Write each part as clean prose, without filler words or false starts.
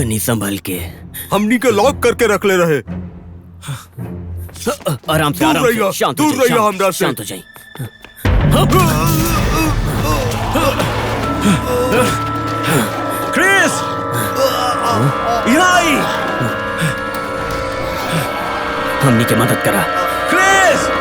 तनी संभल के। हमनी के लॉक करके रख ले रहे। आराम से, आराम से, शांत हो दूर जाइए, रहिए हमरा से। शांत हो जाइए। क्रिस, यहाँ आई। हमनी के मदद करा। क्रिस,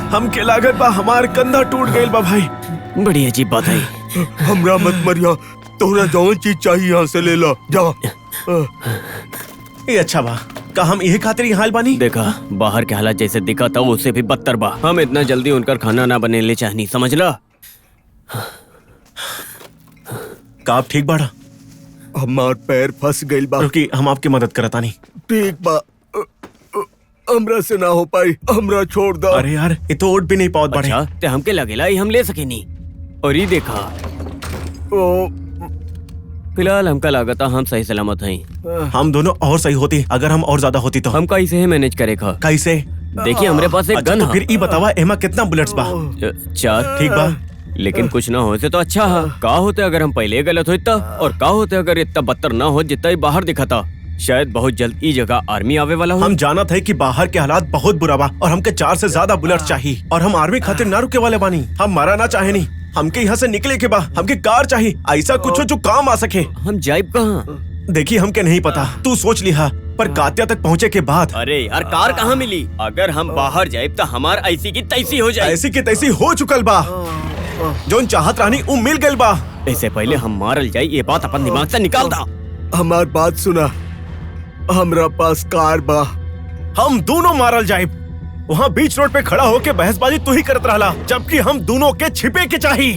हमके लागत बा हमार कंधा टूट गइल बा भाई। बड़ी अजीब बात है। हमरा मत मरिया, तोहरा जौन चीज चाहिए यहाँ से ले लो, जा। ये अच्छा बा, का हम यही खातिर यहाँ बानी? देखा, बाहर के हालात जैसे दिखा था उससे भी बदतर बा। हम इतना जल्दी उनका खाना ना बने ले चाहनी, समझ ला। का आप ठीक बाड़ा? हमार पैर फंस गइल बा। रुकी, हम आपकी मदद करतानी। ठीक बा, हमरा से ना हो पाई, हमरा छोड़ दो। अरे यार, ये तो उठ भी नहीं पावत बाड़े। अच्छा, ते हमके लगेला ही हम ले सके नहीं। और ये देखा, फिलहाल हमका लागता हम सही सलामत हैं। हम दोनों और सही होती अगर हम और ज्यादा होती तो। हम कैसे मैनेज करेगा? कैसे? देखिए, हमारे पास एक अच्छा, गन तो है। फिर ई बतावा एमा कितना बुलेट्स बा? 4। ठीक बा, लेकिन कुछ ना होते तो अच्छा है। का होते अगर हम पहले गलत होता, और का होते अगर इतना बदतर ना हो जितना ही बाहर दिखा था। शायद बहुत जल्द ई जगह आर्मी आवे वाला हो। हम जाना था कि बाहर के हालात बहुत बुरा बा और हमके 4 से ज्यादा बुलेट्स चाहिए और हम आर्मी खातिर ना रुके वाले बानी। हम मारा ना चाहे नहीं, हमके यहाँ से निकले के बा। हमके कार चाहिए, ऐसा कुछ हो जो काम आ सके। हम जाइब कहाँ? देखिए, हमके नहीं पता, तू सोच लिहा, पर कात्या तक पहुँचे के बाद। अरे यार, कार कहाँ मिली? अगर हम बाहर जाइब तो हमार ऐसी की तैसी हो जाए। ऐसी की तैसी हो चुकल बा। जोन चाहत रानी उ मिल गइल बा। इससे पहले हम मारल जाए, ये बात अपन दिमाग से निकाल दा। हमार बात सुना, हमरा पास कार बा। हम दोनों मारल जाइब। वहाँ बीच रोड पे खड़ा होके बहसबाजी तू ही करत रहला, जबकि हम दोनों के छिपे के चाही।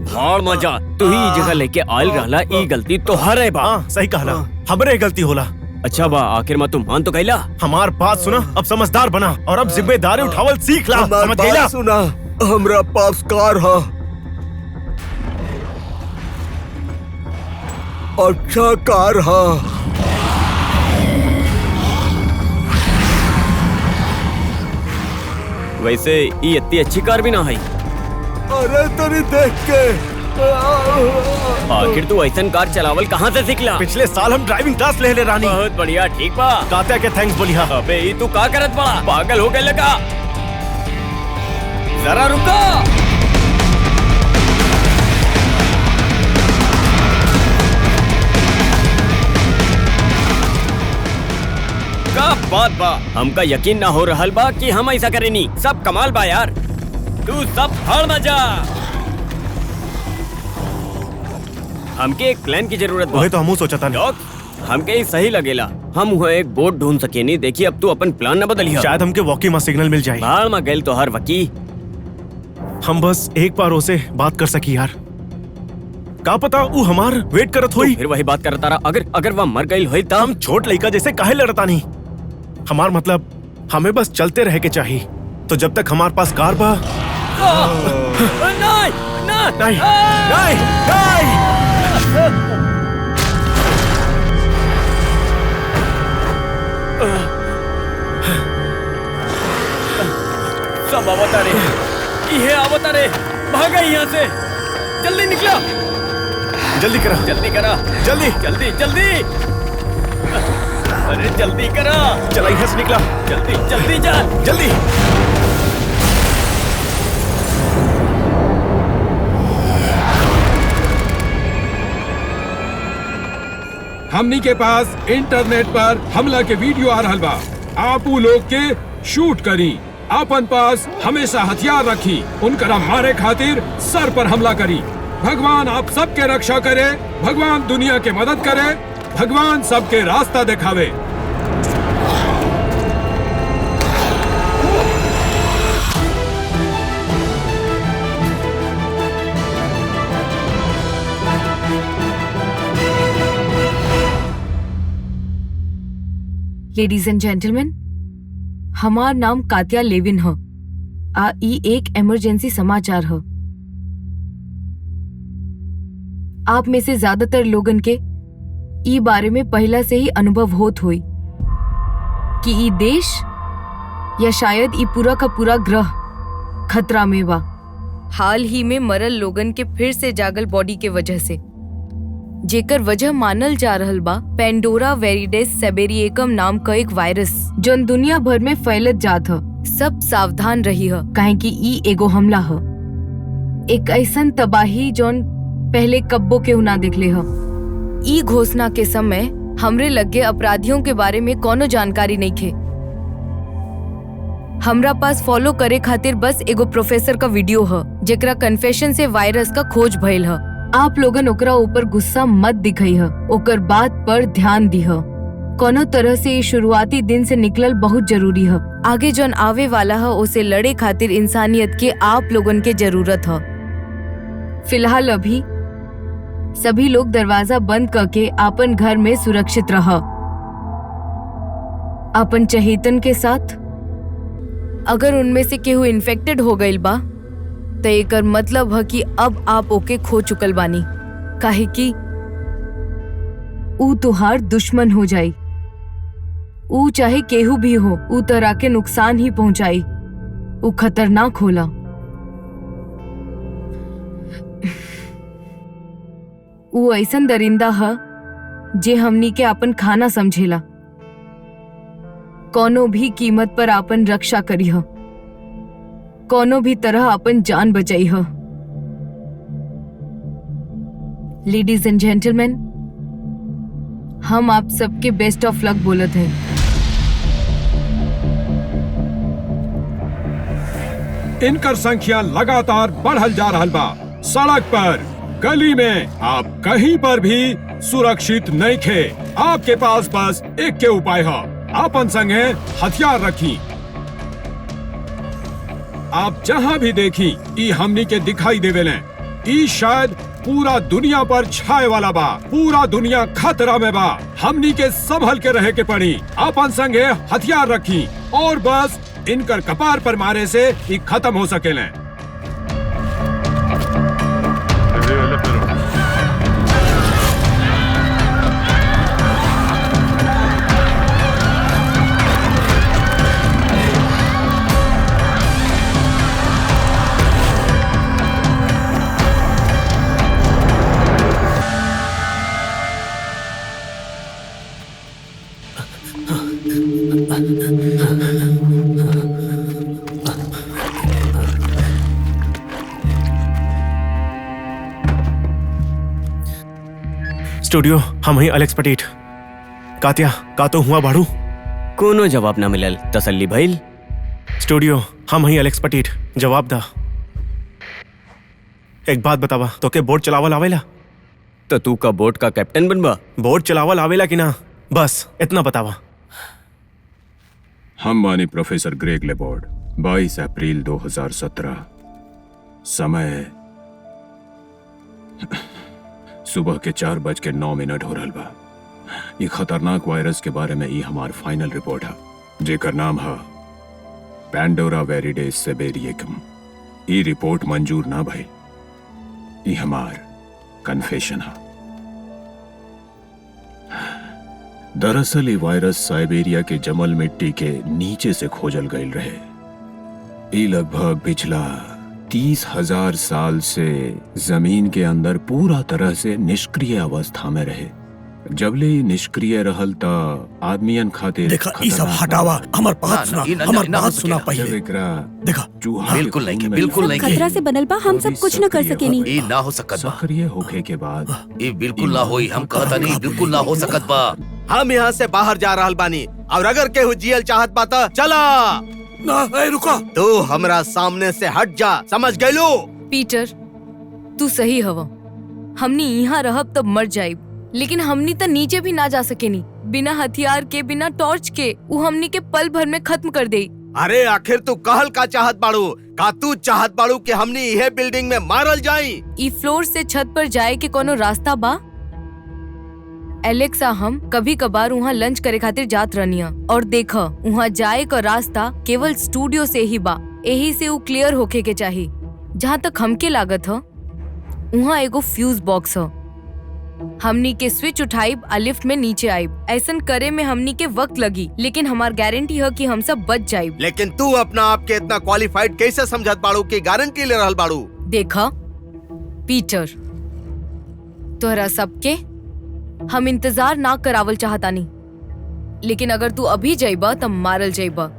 भाड़ मजा, तू ही जगह लेके आयल रहला, ई गलती तो हर बा। हाँ, सही कहला, हमरे गलती होला। अच्छा बा, आखिर में तू मान तो गईला। हमार बात सुना, अब समझदार बना और अब जिम्मेदारी उठावल सीख ला। हमार समझ गईला? बात सुना, हमरा पास कार है। अच्छा कार है। वैसे ये इतनी अच्छी कार भी ना है। अरे तेरी देख के। आखिर तू ऐसा कार चलावल कहाँ से सीखला? पिछले साल हम ड्राइविंग क्लास ले रानी। बहुत बढ़िया, ठीक बा। कात्या के थैंक्स बोलिहा। अबे ये तू का करत बड़ा? पागल हो गए लगा। जरा रुको। का बात बा? हमका यकीन ना हो रहल बा कि हम ऐसा करेनी। सब कमाल बा यार, तू सब हर मजा। हमके एक प्लान की जरूरत बा। वही तो हमहू सोचा था। डॉक, हमके ही सही लगेला। हम हुए एक बोट ढूंढ सके नहीं। देखिए, अब तू अपन प्लान न बदलिया। शायद हमके वॉकी में सिग्नल मिल जाए। भाड़ में गैल तो हर वकी। हम बस एक बार उसे बात कर सकी यार। का पता वो हमार वेट करत होई। फिर वही बात करता रहा। अगर वह मर गई होई हम छोट लड़का जैसे काहे लड़ता नहीं। हमार मतलब हमें बस चलते रह के चाहिए। तो जब तक हमारे पास कार बा। नहीं, नहीं, नहीं, नहीं। सब आवता रे, ये आवता रे। भागा यहाँ से, जल्दी निकला। जल्दी करा, जल्दी करा, जल्दी, जल्दी जल्दी। अरे जल्दी करा। चला यहाँ से निकला। जल्दी जल्दी जा, जल्दी। हमनी के पास इंटरनेट पर हमला के वीडियो आ रहल बा। आप उ लोग के शूट करी। आपन पास हमेशा हथियार रखी। उनकरा मारे खातिर सर पर हमला करी। भगवान आप सबके रक्षा करे। भगवान दुनिया के मदद करे। भगवान सबके रास्ता दिखावे। लेडीज एंड जेंटलमैन, हमार नाम कात्या लेविन ह। ई एक इमरजेंसी समाचार ह। आप में से ज्यादातर लोगन के ई बारे में पहला से ही अनुभव होत होई कि ई देश या शायद ई पूरा का पूरा ग्रह खतरा में बा। हाल ही में मरल लोगन के फिर से जागल बॉडी के वजह से, जेकर वजह मानल जा रहल बा पेंडोरा वेरिडेस सेबेरिएकम नाम का एक वायरस जोन दुनिया भर में फैलत जात ह। सब सावधान रही ह, काहे कि ई एगो हमला ह, एक ऐसन तबाही जोन पहले कब्बो के ना देखले ह। ई घोषणा के समय हमरे लगे अपराधियों के बारे में कोनो जानकारी नहीं थे। हमरा पास फॉलो करे खातिर बस एगो प्रोफेसर का वीडियो ह जेकरा कन्फेशन से वायरस का खोज भइल ह। आप लोगन ओकरा ऊपर गुस्सा मत दिखाई ह, ओकर बात पर ध्यान दी ह। कोनो तरह से ये शुरुआती दिन से निकलल बहुत जरूरी ह। आगे जौन आवे वाला ह उसे लड़े खातिर इंसानियत के आप लोगन के जरूरत ह। फिलहाल अभी सभी लोग दरवाजा बंद करके आपन घर में सुरक्षित रह। आपन चहेतन के साथ अगर उनमें से केहू इन्फेक्टेड हो गईल बा तो एकर मतलब है कि अब आप ओके खो चुकल बानी, काहे कि ऊ तुहार दुश्मन हो जाई। ऊ चाहे केहू भी हो, ऊ तरह के नुकसान ही पहुंचाई। ऊ खतरनाक होला। ऊ ऐसन दरिंदा ह जे हमनी के अपन खाना समझेला। कोनो भी कीमत पर आपन रक्षा करी ह, कोनो भी तरह अपन जान बचाई ह। लेडीज एंड जेंटलमैन, हम आप सबके बेस्ट ऑफ लक बोलत हैं। इनकर संख्या लगातार बढ़ल जा रहल बा। सड़क पर, गली में, आप कहीं पर भी सुरक्षित नहीं थे। आपके पास बस एक के उपाय है, आपन संगे हथियार रखी। आप जहां भी देखी ई हमनी के दिखाई देवेले। ई शायद पूरा दुनिया पर छाए वाला बा। पूरा दुनिया खतरा में बा। हमनी के संभल के रहे के पड़ी। आपन संगे हथियार रखी और बस इनकर कपार पर मारे से ई खत्म हो सकेले। स्टूडियो, हम ही अलेक्स पटेट। कात्या, का तो हुआ बाड़ू? कोनो जवाब ना मिलल। तसल्ली भइल? स्टूडियो, हम ही अलेक्स पटेट। जवाब दा। एक बात बतावा, तो के बोट चलावल आवेला? तो तू का बोट का कैप्टन बनबा? बोट चलावल आवेला कि ना, बस इतना बतावा। हम मानी प्रोफेसर ग्रेग लेबोर्ड। 22 अप्रैल 2017, समय सुबह के 4:09 हो रहल बा। ये खतरनाक वायरस के बारे में ये हमार फाइनल रिपोर्ट है, जेकर नाम है पेंडोरा वेरिडेस सेबेरिएकम। ये रिपोर्ट मंजूर ना भइल। ये हमार कन्फेशन है। दरअसल ये वायरस साइबेरिया के जमल मिट्टी के नीचे से खोजल गईल रहे। ये लगभग पिछला 30,000 साल से जमीन के अंदर पूरा तरह से निष्क्रिय अवस्था में रहे। जबले निष्क्रिय रहल ता आदमियन खातिर देखा ई सब हटावा, हमार बात सुना, हमार बात सुना पहले। देखा चूहा बिल्कुल नहीं के, बिल्कुल नहीं के। खतरा से बनल बा, हम सब कुछ न कर सकेनी। ई ना हो सकत बा। सक्रिय होके के बाद ई बिल्कुल ना होई। हम कहता नहीं, बिल्कुल ना हो सकत बा। हम यहाँ से बाहर जा रहल बानी, और अगर केहू जियल चाहत बा त चला। ना, ए रुको। तू हमरा सामने से हट जा, समझ गइलो? पीटर, तू सही हवा। हमनी यहाँ रहब तब मर जाइब, लेकिन हमनी तो नीचे भी ना जा सकेनी। बिना हथियार के, बिना टॉर्च के वो हमनी के पल भर में खत्म कर दे। अरे आखिर तू कहल का चाहत बाड़ू? का तू चाहत बाड़ू कि हमनी यह बिल्डिंग में मारल जाई? ई फ्लोर से छत पर जाए के कोनो रास्ता बा? एलेक्सा, हम कभी कभार वहाँ लंच करे खातिर जात रहनिया, और देखा वहाँ जाए का रास्ता केवल स्टूडियो से ही बा। यही से वो क्लियर होके के चाहिए। जहाँ तक हमके लागत ह, वहाँ एगो फ्यूज बॉक्स ह। हमनी के स्विच उठाइब आ लिफ्ट में नीचे आइब। ऐसन करे में हमनी के वक्त लगी, लेकिन हमार गारंटी है कि हम सब बच जाइब। लेकिन तू अपना आप के इतना क्वालिफाइड कैसे समझत बाड़ू की गारंटी ले रहल बाड़ू? देखा पीटर, तोहरा सबके हम इंतजार ना करावल चाहतानी, लेकिन अगर तू अभी जाइबा तब मारल जाइबा।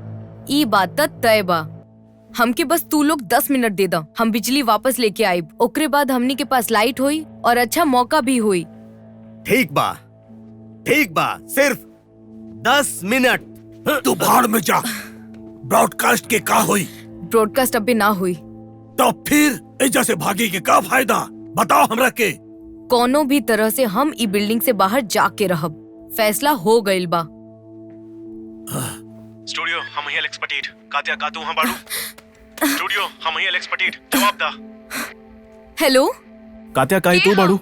ई बात त तय बा। हमके बस तू लोग 10 मिनट दे दा, हम बिजली वापस लेके आइब। ओकरे बाद हमनी के पास लाइट होई और अच्छा मौका भी होई। ठीक बा, ठीक बा, सिर्फ 10 मिनट। तू भाड़ में जा। ब्रॉडकास्ट के का हुई? ब्रॉडकास्ट अबे ना हुई तो फिर एजा से भागे के का फायदा? बताओ हमरा के। कोनो भी तरह से हम ई बिल्डिंग से बाहर जाके रहब। फैसला हो गइल बा। स्टूडियो हम ही एलेक्स पटीट। कात्या का तू हां बाड़ू? स्टूडियो हम ही एलेक्स पटीट। जवाब दा। हेलो कात्या का तू बाड़ू?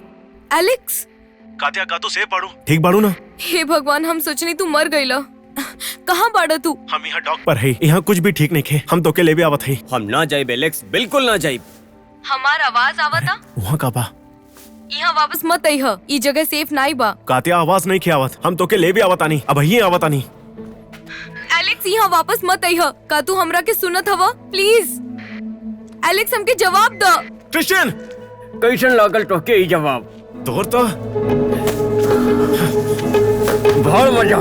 एलेक्स। कात्या का तू सेफ बाड़ू? ठीक बाड़ू ना? हे भगवान, हम सोचनी तू मर गइला। कहाँ बाड़ा तू? हम यहाँ डॉक पर है। यहाँ कुछ भी ठीक नहीं खे। हम तो के ले भी आवत है। हम ना जाइब एलेक्स, बिल्कुल ना जाइब। हमार आवाज आवता? वहाँ का बा? यहाँ वापस मत आइह, ई जगह सेफ नाई बा। कात्या आवाज नहीं खे आवत। हम तो के ले भी आवत आनी। अब ही आवत आनी। एलेक्स, यहाँ वापस मत आइह। का तू हमरा के सुनत हवा? प्लीज एलेक्स, हमके जवाब द। क्रिश्चियन कैसन लागल तोहके ई जवाब? तोर तो बहुत मजा।